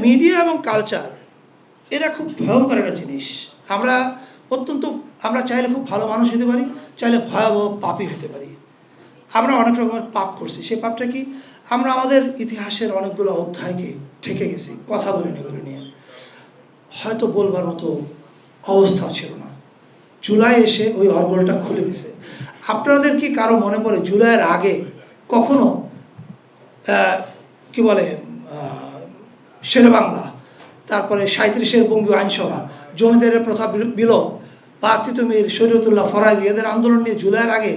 Media এবং culture এরা খুব ভয়ঙ্কর একটা জিনিস। আমরা আমরা চাইলে খুব ভালো মানুষ হতে পারি, চাইলে ভয়াবহ পাপী হতে পারি। আমরা অনেক রকমের পাপ করছি। সেই পাপটা কি? আমরা আমাদের ইতিহাসের অনেকগুলো অধ্যায়কে ঠেকে গেছি, কথা বলিনি এগুলো নিয়ে। হয়তো বলবার মতো অবস্থাও ছিল না। জুলাই এসে ওই অর্গলটা খুলে দিছে। আপনাদের কি কারো মনে পড়ে জুলাইয়ের আগে কখনো কি বলে শেরেবাংলা, তারপরে 37-এর বঙ্গীয় আইনসভা, জমিদারের প্রথা বিলোপ বা তিতুমির, শরীয়তুল্লাহ, ফরাজি এদের আন্দোলন নিয়ে জুলাইয়ের আগে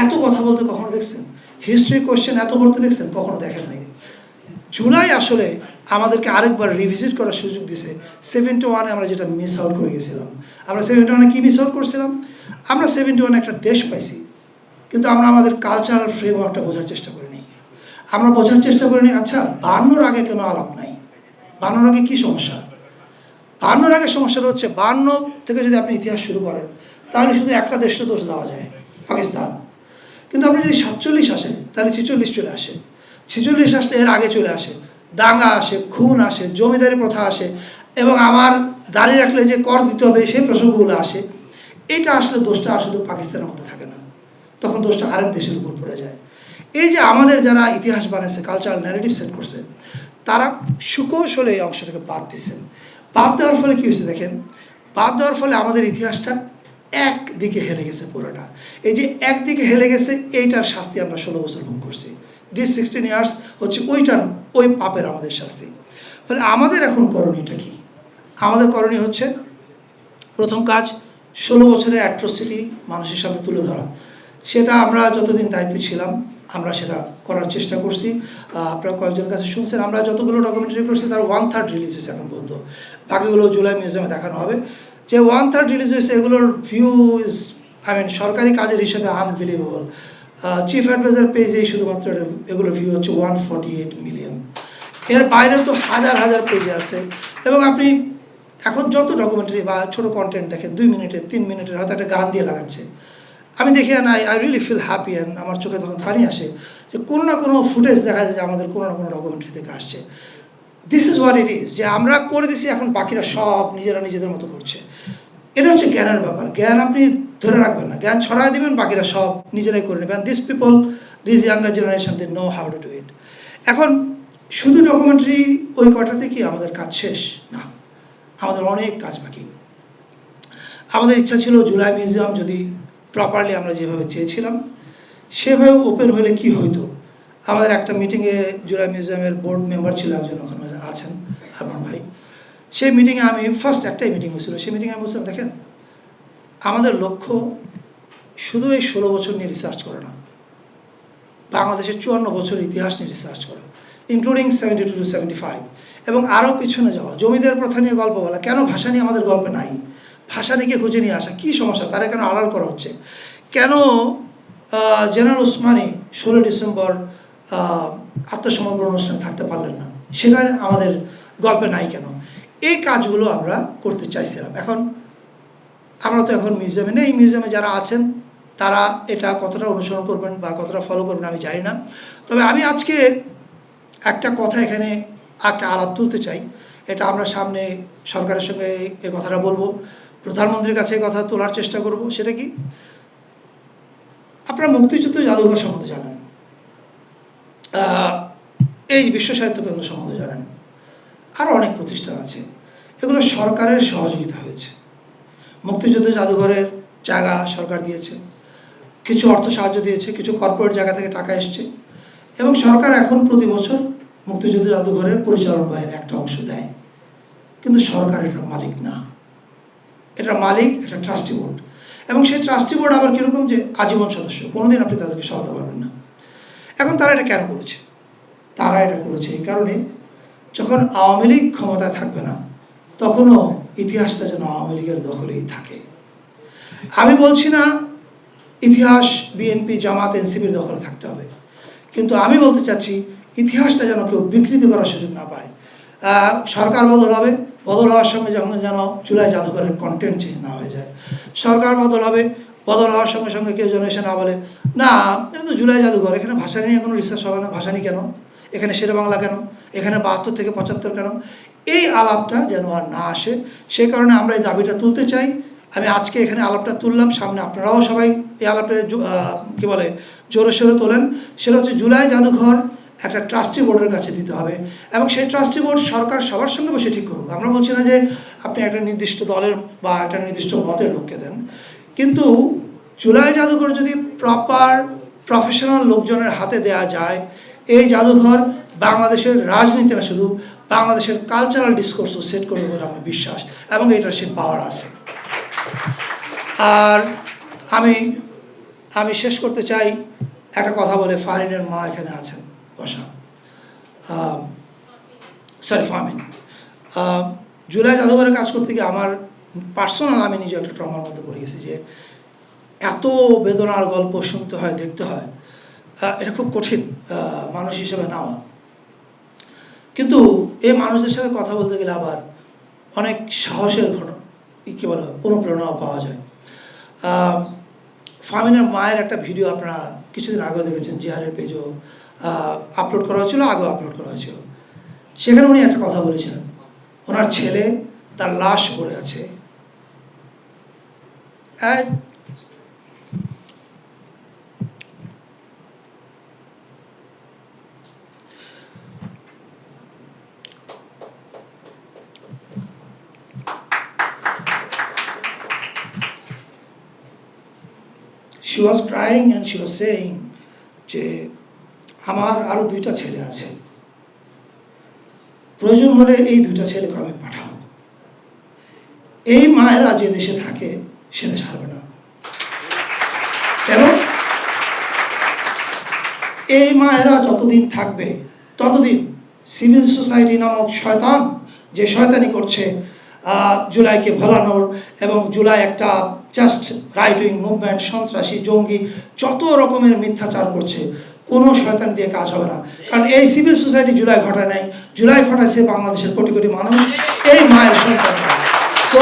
এত কথা বলতে কখনো দেখছেন? হিস্ট্রি কোয়েশ্চেন এত করতে দেখছেন? কখনো দেখেন নাই। জুলাই আসলে আমাদেরকে আরেকবার রিভিজিট করার সুযোগ দিছে। 71-এ আমরা যেটা মিস আউট করে গেছিলাম। আমরা 71-এ কি মিস আউট করছিলাম? আমরা 71-এ একটা দেশ পাইছি, কিন্তু আমরা আমাদের কালচারাল ফ্রেমওয়ার্কটা বোঝার চেষ্টা করিনি। আমরা বোঝার চেষ্টা করিনি, আচ্ছা 52-র আগে কেন আলাপ নাই? 52-র আগে কী সমস্যা? 52-র আগে সমস্যাটা হচ্ছে 52 থেকে যদি আপনি ইতিহাস শুরু করেন তাহলে শুধু একটা দেশটা দোষ দেওয়া যায়, পাকিস্তান। কিন্তু আপনি যদি 47 আসেন তাহলে 46 চলে আসে, 46 আসলে এর আগে চলে আসে, দাঙ্গা আসে, খুন আসে, জমিদারি প্রথা আসে, এবং আমার দাঁড়িয়ে রাখলে যে কর দিতে হবে সেই প্রসঙ্গগুলো আসে। এটা আসলে দোষটা আর শুধু পাকিস্তানের মধ্যে থাকে না, তখন দোষটা আরেক দেশের উপর পড়ে যায়। এই যে আমাদের যারা ইতিহাস বানাইছে, কালচারাল ন্যারেটিভ সেট করছে, তারা সুকৌশলে এই অংশটাকে বাদ দিয়েছেন। বাদ দেওয়ার ফলে কী হয়েছে দেখেন, বাদ দেওয়ার ফলে আমাদের ইতিহাসটা একদিকে হেলে গেছে পুরোটা। এই যে একদিকে হেলে গেছে, এইটার শাস্তি আমরা 16 বছর ভোগ করছি। দিস 16 ইয়ার্স হচ্ছে ওই পাপের আমাদের শাস্তি। ফলে আমাদের এখন করণীয়টা কি? আমাদের করণীয় হচ্ছে, প্রথম কাজ 16 বছরের অ্যাট্রোসিটি মানুষের সামনে তুলে ধরা। সেটা আমরা যতদিন দায়িত্বে ছিলাম আমরা সেটা করার চেষ্টা করছি। আপনারা কয়েকজনের কাছে শুনছেন, আমরা যতগুলো ডকুমেন্টারি করছি তার 1/3 রিলিজ হয়েছে এখন পর্যন্ত। বাকিগুলো জুলাই মিউজিয়ামে দেখানো হবে। যে 1/3 রিলিজ হয়েছে এগুলোর ভিউ ইজ সরকারি কাজের হিসেবে আনবিলিভেবল। চিফ অ্যাডভাইজার পেজেই শুধুমাত্র এগুলোর ভিউ হচ্ছে 148 মিলিয়ন। এর বাইরে তো হাজার হাজার পেজে আছে। এবং আপনি এখন যত ডকুমেন্টারি বা ছোটো কন্টেন্ট দেখেন, 2 মিনিটের 3 মিনিটের হয়তো একটা গান দিয়ে লাগাচ্ছে, আমি দেখি না, I really feel happy, and আমার চোখে তখন পানি আসে যে কোনো না কোনো ফুটেজ দেখা যায় যে আমাদের কোনো না কোনো ডকুমেন্টারি থেকে আসছে। This is what it is, যে আমরা করে দিছি, এখন বাকিরা সব নিজেরা নিজেদের মতো করছে। এটা হচ্ছে জ্ঞানের ব্যাপার। জ্ঞান আপনি ধরে রাখবেন না, জ্ঞান ছড়ায় দিবেন, বাকিরা সব নিজেরাই করে নেবেন। This younger generation, they know how to do it. এখন শুধু ডকুমেন্টারি ওই কটাতে কি আমাদের কাজ শেষ? না, আমাদের অনেক কাজ বাকি। আমাদের ইচ্ছা ছিল জুলাই মিউজিয়াম যদি প্রপারলি আমরা যেভাবে চেয়েছিলাম সেভাবে ওপেন হলে কি হইতো। আমাদের একটা মিটিংয়ে জুলাই মিউজিয়ামের বোর্ড মেম্বার ছিল একজন, ওখানে আছেন আমার ভাই। সেই মিটিংয়ে আমি ফার্স্ট একটাই মিটিং হয়েছিল, সেই মিটিংয়ে আমি বলছিলাম, দেখেন আমাদের লক্ষ্য শুধু এই 16 বছর নিয়ে রিসার্চ করা না, বাংলাদেশের 54 বছর ইতিহাস নিয়ে রিসার্চ করা, ইনক্লুডিং 72 to 75, এবং আরও পিছনে যাওয়া, জমিদার প্রথা নিয়ে গল্প বলা। কেন ভাষা নিয়ে আমাদের গল্পে নাই? ভাষা নিয়ে খুঁজে নিয়ে আসা, কী সমস্যা, তারা কেন আড়াল করা হচ্ছে? কেন জেনারেল ওসমানী 16 ডিসেম্বর আত্মসমর্পণ অনুষ্ঠানে থাকতে পারলেন না, সেটা আমাদের গল্পে নাই কেন? এই কাজগুলো আমরা করতে চাইছিলাম। এখন আমরা তো এখন মিউজিয়ামে নেই, মিউজিয়ামে যারা আছেন তারা এটা কতটা অনুসরণ করবেন বা কতটা ফলো করবেন আমি জানি না। তবে আমি আজকে একটা কথা এখানে একটা আলাপ তুলতে চাই। এটা আমরা সামনে সরকারের সঙ্গে এই কথাটা বলবো, প্রধানমন্ত্রীর কাছে এই কথা তোলার চেষ্টা করব। সেটা কি, আপনারা মুক্তিযুদ্ধ জাদুঘর সম্বন্ধে জানেন, এই বিশ্ব সাহিত্য কেন্দ্র সম্বন্ধে জানেন, আরও অনেক প্রতিষ্ঠান আছে, এগুলো সরকারের সহযোগিতা হয়েছে। মুক্তিযুদ্ধ জাদুঘরের জায়গা সরকার দিয়েছে, কিছু অর্থ সাহায্য দিয়েছে, কিছু কর্পোরেট জায়গা থেকে টাকা এসছে, এবং সরকার এখন প্রতি বছর মুক্তিযুদ্ধ জাদুঘরের পরিচালনা ব্যয়ের একটা অংশ দেয়। কিন্তু সরকার এটার মালিক না, এটার মালিক একটা ট্রাস্টি বোর্ড, এবং সেই ট্রাস্টি বোর্ড আবার কীরকম, যে আজীবন সদস্য, কোনোদিন আপনি তাদেরকে সরাতে পারবেন না। এখন তারা এটা কেন করেছে? তারা এটা করেছে এই কারণে, যখন আওয়ামী লীগ ক্ষমতায় থাকবে না তখনও ইতিহাসটা যেন আওয়ামী লীগের দখলেই থাকে। আমি বলছি না ইতিহাস বিএনপি, জামাত, এনসিপির দখলে থাকতে হবে, কিন্তু আমি বলতে চাচ্ছি ইতিহাসটা যেন কেউ বিকৃতি করার সুযোগ না পায়। সরকার বদল হবে, বদল হওয়ার সঙ্গে যখন যেন জুলাই জাদুঘরের কন্টেন্ট চেঞ্জ না হয়ে যায়। সরকার বদল হবে, বদল হওয়ার সঙ্গে সঙ্গে কেউ যেন এসে না বলে, না এটা তো জুলাই জাদুঘর, এখানে ভাষা নিয়ে কোনো রিসার্চ হবে না, ভাষা নিয়ে কেন, এখানে শেরে বাংলা কেন, এখানে 72 থেকে 75 কেন। এই আলাপটা যেন আর না আসে, সেই কারণে আমরা এই দাবিটা তুলতে চাই। আমি আজকে এখানে আলাপটা তুললাম, সামনে আপনারাও সবাই এই আলাপটা কী বলে জোরে সোরে তোলেন। সেটা হচ্ছে জুলাই জাদুঘর একটা ট্রাস্টি বোর্ডের কাছে দিতে হবে, এবং সেই ট্রাস্টি বোর্ড সরকার সবার সঙ্গে বসে ঠিক করুক। আমরা বলছি না যে আপনি একটা নির্দিষ্ট দলের বা একটা নির্দিষ্ট মতের লোককে দেন, কিন্তু জুলাই জাদুঘর যদি প্রপার প্রফেশনাল লোকজনের হাতে দেয়া যায়, এই জাদুঘর বাংলাদেশের রাজনীতি না, শুধু বাংলাদেশের কালচারাল ডিসকোর্সও সেট করবে বলে আমার বিশ্বাস, এবং এটা সে পাওয়ার আছে। আর আমি শেষ করতে চাই একটা কথা বলে। ফারিনের মা এখানে আছেন বসা, ফাহমিন। জুলাই জাদুঘরে কাজ করতে গিয়ে আমার পার্সোনাল, আমি নিজে একটা ট্রমার মধ্যে পড়ে গেছি যে এত বেদনার গল্প শুনতে হয়, দেখতে হয়, এটা খুব কঠিন মানুষ হিসেবে নেওয়া। কিন্তু এই মানুষদের সাথে কথা বলতে গেলে আবার অনেক সাহসের কী বলে অনুপ্রেরণাও পাওয়া যায়। ফাহমিনের মায়ের একটা ভিডিও আপনারা কিছুদিন আগেও দেখেছেন, জিহারের পেজও আপলোড করা হয়েছিল, আগেও আপলোড করা হয়েছিল। সেখানে উনি একটা কথা বলেছিলেন, ওনার ছেলে তার লাশ পড়ে আছে, she was crying and she was saying যে আমার আরো 2টা ছেলে আছে, প্রয়োজন হলে এই 2টা ছেলেকে আমি পাঠাবো। এই মায়েরা যে দেশে থাকে সে দেশ হারবে না, এবং এই মায়েরা যতদিন থাকবে ততদিন সিভিল সোসাইটি নামক শয়তান যে শয়তানি করছে জুলাইকে ভোলানোর, এবং জুলাই একটা জাস্ট রাইট উইং মুভমেন্ট, সন্ত্রাসী, জঙ্গি, যত রকমের মিথ্যাচার করছে, কোনো শয়তান দিয়ে কাজ হবে না। কারণ এই সিভিল সোসাইটি জুলাই ঘটায় নাই, জুলাই ঘটাইছে বাংলাদেশের কোটি কোটি মানুষ, এই মায়ের সন্তান। সো